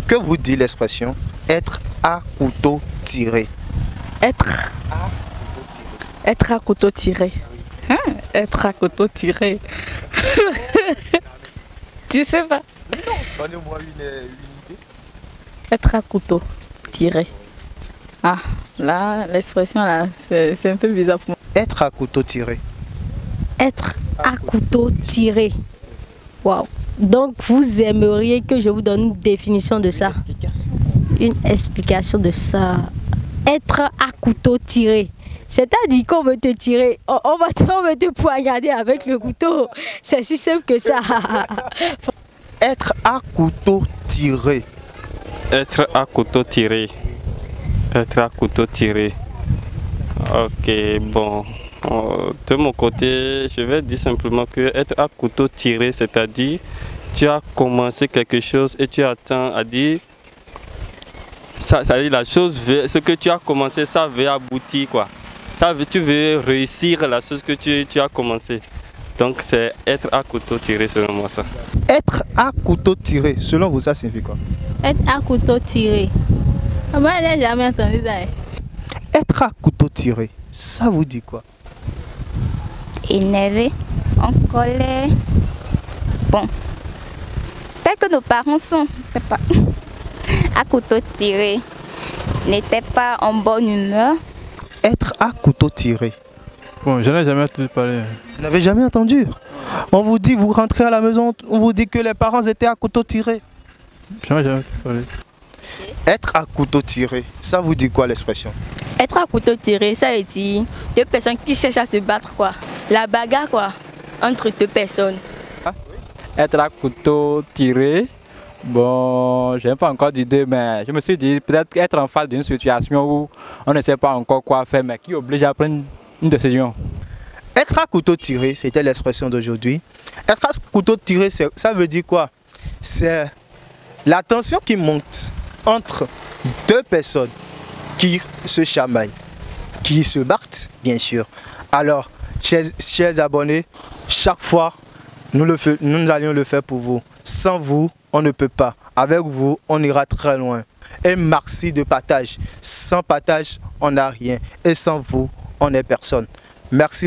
Que vous dit l'expression être à couteau tiré? Être à couteau tiré. Hein? Être à couteau tiré. Tu sais pas? Non, donnez-moi une idée. Être à couteau tiré. Ah, là, l'expression là, c'est un peu bizarre pour moi. Être à couteau tiré. Être à couteau tiré. Waouh. Donc vous aimeriez que je vous donne une définition de ça? Une explication de ça. Être à couteau tiré. C'est-à-dire qu'on veut te tirer, on va te poignarder avec le couteau. C'est si simple que ça. Être à couteau tiré. Être à couteau tiré. Être à couteau tiré. Ok, bon. De mon côté, je vais dire simplement que être à couteau tiré, c'est-à-dire tu as commencé quelque chose et tu attends à dire ça dit la chose, ce que tu as commencé, ça veut aboutir quoi. Ça veut, tu veux réussir la chose que tu as commencé. Donc c'est être à couteau tiré selon moi ça. Être à couteau tiré, selon vous, ça signifie quoi? Être à couteau tiré. Moi, je n'ai jamais entendu ça. Être à couteau tiré, ça vous dit quoi? Énervé, en colère. Bon, tel que nos parents sont, je sais pas, à couteau tiré, n'étaient pas en bonne humeur. Être à couteau tiré. Bon, je n'ai jamais entendu parler. Vous n'avez jamais entendu? On vous dit, vous rentrez à la maison, on vous dit que les parents étaient à couteau tiré. Je n'ai jamais entendu parler. Être à couteau tiré, ça vous dit quoi l'expression? Être à couteau tiré, ça veut dire deux personnes qui cherchent à se battre quoi. La bagarre quoi, entre deux personnes. Être à couteau tiré, bon, je n'ai pas encore d'idée, mais je me suis dit peut-être être en face d'une situation où on ne sait pas encore quoi faire, mais qui oblige à prendre une décision. Être à couteau tiré, c'était l'expression d'aujourd'hui. Être à couteau tiré, ça veut dire quoi? C'est la tension qui monte entre deux personnes qui se chamaillent, qui se battent, bien sûr. Alors, chers abonnés, chaque fois, nous allions le faire pour vous. Sans vous, on ne peut pas. Avec vous, on ira très loin. Et merci de partage. Sans partage, on n'a rien. Et sans vous, on n'est personne. Merci.